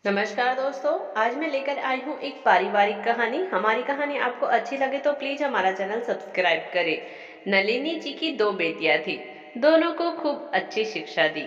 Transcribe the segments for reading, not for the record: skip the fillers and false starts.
नमस्कार दोस्तों। आज मैं लेकर आई हूँ एक पारिवारिक कहानी। हमारी कहानी आपको अच्छी लगे तो प्लीज हमारा चैनल सब्सक्राइब करें। नलिनी जी की दो बेटियां थी। दोनों को खूब अच्छी शिक्षा दी।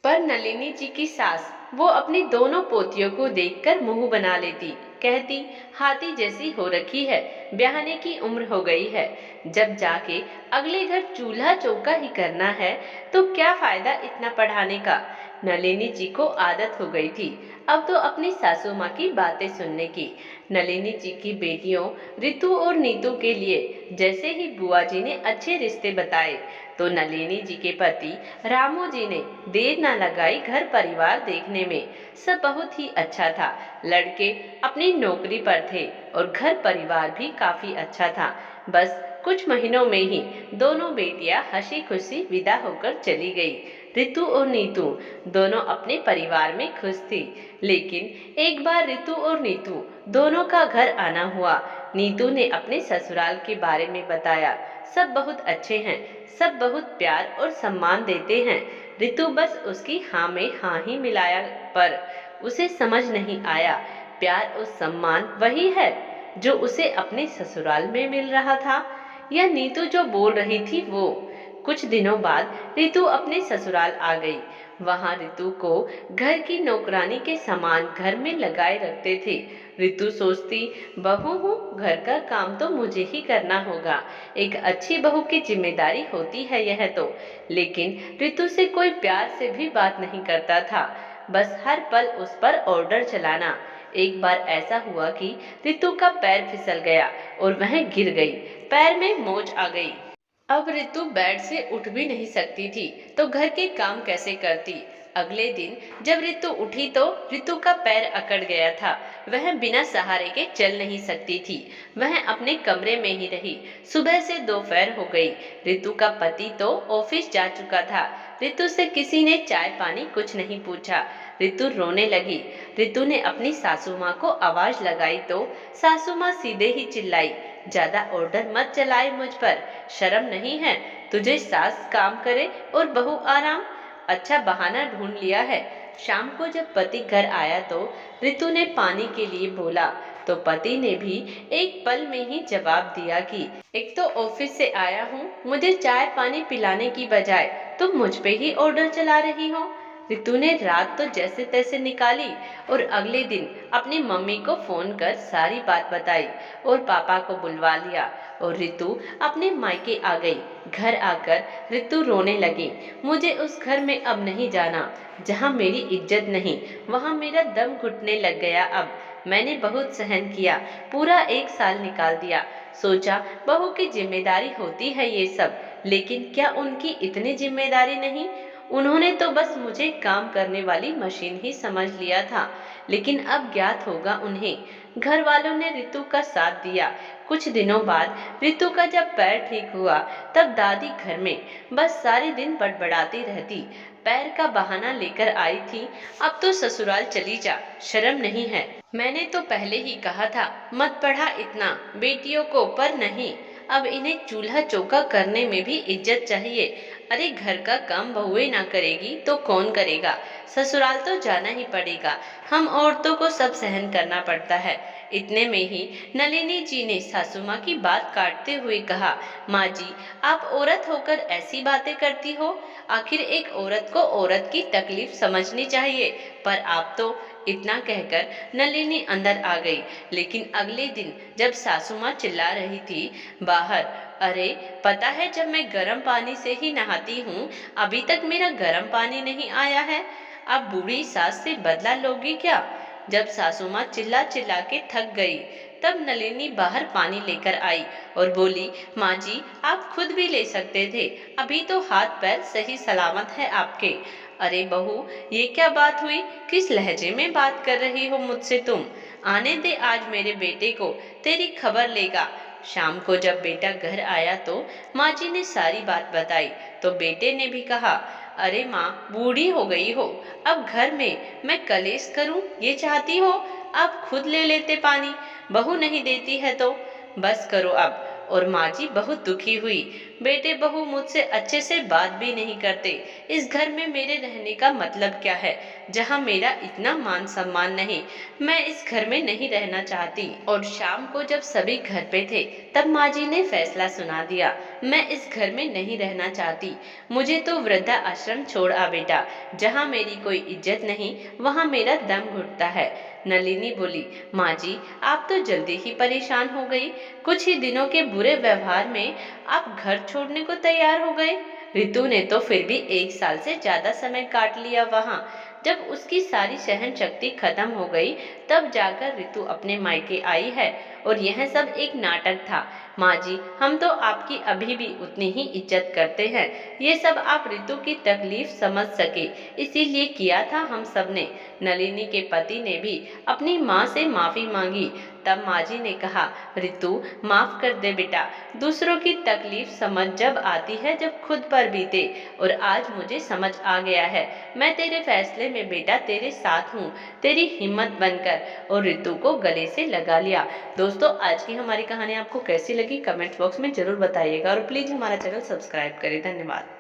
पर नलिनी जी की सास वो अपनी दोनों पोतियों को देखकर मुंह बना लेती। कहती, हाथी जैसी हो रखी है, ब्याहने की उम्र हो गई है। जब जाके अगले घर चूल्हा चौका ही करना है तो क्या फायदा इतना पढ़ाने का। नलिनी जी को आदत हो गई थी अब तो अपनी सासू माँ की बातें सुनने की। नलिनी जी की बेटियों रितु और नीतू के लिए जैसे ही बुआ जी ने अच्छे रिश्ते बताए तो नलिनी जी के पति रामू जी ने देर न लगाई घर परिवार देखने में। सब बहुत ही अच्छा था। लड़के अपनी नौकरी पर थे और घर परिवार भी काफी अच्छा था। बस कुछ महीनों में ही दोनों बेटियां हंसी खुशी विदा होकर चली गई। रितु और नीतू दोनों अपने परिवार में खुश थी। लेकिन एक बार रितु और नीतू दोनों का घर आना हुआ। नीतू ने अपने ससुराल के बारे में बताया। सब बहुत अच्छे हैं, सब बहुत प्यार और सम्मान देते हैं। रितु बस उसकी हाँ में हाँ ही मिलाया, पर उसे समझ नहीं आया प्यार और सम्मान वही है जो उसे अपने ससुराल में मिल रहा था या नीतू जो बोल रही थी वो। कुछ दिनों बाद रितु अपने ससुराल आ गई। वहां रितु को घर की नौकरानी के समान घर में लगाए रखते थे। रितु सोचती, बहू हूँ, घर का काम तो मुझे ही करना होगा। एक अच्छी बहू की जिम्मेदारी होती है यह तो। लेकिन रितु से कोई प्यार से भी बात नहीं करता था, बस हर पल उस पर ऑर्डर चलाना। एक बार ऐसा हुआ कि रितु का पैर फिसल गया और वह गिर गई। पैर में मोच आ गई। अब रितु बेड से उठ भी नहीं सकती थी तो घर के काम कैसे करती। अगले दिन जब रितु उठी तो रितु का पैर अकड़ गया था। वह बिना सहारे के चल नहीं सकती थी। वह अपने कमरे में ही रही। सुबह से दोपहर हो गई। रितु का पति तो ऑफिस जा चुका था। रितु से किसी ने चाय पानी कुछ नहीं पूछा। रितु रोने लगी। रितु ने अपनी सासू माँ को आवाज लगाई तो सासू माँ सीधे ही चिल्लाई, ज्यादा ऑर्डर मत चलाए मुझ पर, शर्म नहीं है तुझे। सास काम करे और बहू आराम। अच्छा बहाना ढूंढ लिया है। शाम को जब पति घर आया तो रितु ने पानी के लिए बोला तो पति ने भी एक पल में ही जवाब दिया कि एक तो ऑफिस से आया हूँ, मुझे चाय पानी पिलाने की बजाय तुम मुझ पे ही ऑर्डर चला रही हो। रितु ने रात तो जैसे तैसे निकाली और अगले दिन अपनी मम्मी को फोन कर सारी बात बताई और पापा को बुलवा लिया और रितु अपने मायके आ गई। घर आकर रितु रोने लगी, मुझे उस घर में अब नहीं जाना जहाँ मेरी इज्जत नहीं, वहाँ मेरा दम घुटने लग गया। अब मैंने बहुत सहन किया, पूरा 1 साल निकाल दिया। सोचा बहू की जिम्मेदारी होती है ये सब, लेकिन क्या उनकी इतनी जिम्मेदारी नहीं। उन्होंने तो बस मुझे काम करने वाली मशीन ही समझ लिया था। लेकिन अब ज्ञात होगा उन्हें। घर वालों ने रितु का साथ दिया। कुछ दिनों बाद रितु का जब पैर ठीक हुआ तब दादी घर में बस सारे दिन बड़बड़ाती रहती। पैर का बहाना लेकर आई थी, अब तो ससुराल चली जा, शर्म नहीं है। मैंने तो पहले ही कहा था मत पढ़ा इतना बेटियों को, पर नहीं, अब इन्हें चूल्हा चौका करने में भी इज्जत चाहिए। अरे घर का काम बहुएं ना करेगी तो कौन करेगा। ससुराल तो जाना ही पड़ेगा, हम औरतों को सब सहन करना पड़ता है। इतने में ही नलिनी जी ने सासू माँ की बात काटते हुए कहा, माँ जी, आप औरत होकर ऐसी बातें करती हो। आखिर एक औरत को औरत की तकलीफ समझनी चाहिए। पर आप तो। इतना कहकर नलिनी अंदर आ गई। लेकिन अगले दिन जब सासू माँ चिल्ला रही थी बाहर, अरे पता है जब मैं गर्म पानी से ही नहाती हूँ, अभी तक मेरा गर्म पानी नहीं आया है। अब बूढ़ी सास से बदला लोगी क्या। जब सासू माँ चिल्ला चिल्ला के थक गई तब नलिनी बाहर पानी लेकर आई और बोली, माँ जी आप खुद भी ले सकते थे, अभी तो हाथ पैर सही सलामत है आपके। अरे बहू, ये क्या बात हुई, किस लहजे में बात कर रही हो मुझसे तुम। आने दे आज मेरे बेटे को, तेरी खबर लेगा। शाम को जब बेटा घर आया तो माँ जी ने सारी बात बताई तो बेटे ने भी कहा, अरे माँ बूढ़ी हो गई हो, अब घर में मैं कलेश करूं ये चाहती हो। आप खुद ले लेते पानी, बहू नहीं देती है तो। बस करो अब। और माँ जी बहुत दुखी हुई। बेटे बहू मुझसे अच्छे से बात भी नहीं करते। इस घर में मेरे रहने का मतलब क्या है, जहाँ मेरा इतना मान सम्मान नहीं। मैं इस घर में नहीं रहना चाहती। और शाम को जब सभी घर पे थे, तब माँ जी ने फैसला सुना दिया, मैं इस घर में नहीं रहना चाहती। मुझे तो वृद्धा आश्रम छोड़ आ बेटा, जहाँ मेरी कोई इज्जत नहीं, वहाँ मेरा दम घुटता है। नलिनी बोली, माँ जी आप तो जल्दी ही परेशान हो गई। कुछ ही दिनों के बुरे व्यवहार में आप घर छोड़ने को तैयार हो गए। रितु ने तो फिर भी 1 साल से ज्यादा समय काट लिया वहाँ। जब उसकी सारी सहन शक्ति खत्म हो गई, तब जाकर रितु अपने मायके आई है। और यह सब एक नाटक था। माँ जी हम तो आपकी अभी भी उतनी ही इज्जत करते हैं। ये सब आप रितु की तकलीफ समझ सके, इसीलिए किया था हम सब ने। नलिनी के पति ने भी अपनी माँ से माफी मांगी। तब माँ जी ने कहा, रितु माफ कर दे बेटा, दूसरों की तकलीफ समझ जब आती है जब खुद पर बीते। और आज मुझे समझ आ गया है, मैं तेरे फैसले में बेटा तेरे साथ हूँ। तेरी हिम्मत बनकर। और रितु को गले से लगा लिया। दोस्तों आज की हमारी कहानी आपको कैसी लगी कमेंट बॉक्स में जरूर बताइएगा और प्लीज हमारा चैनल सब्सक्राइब करें। धन्यवाद।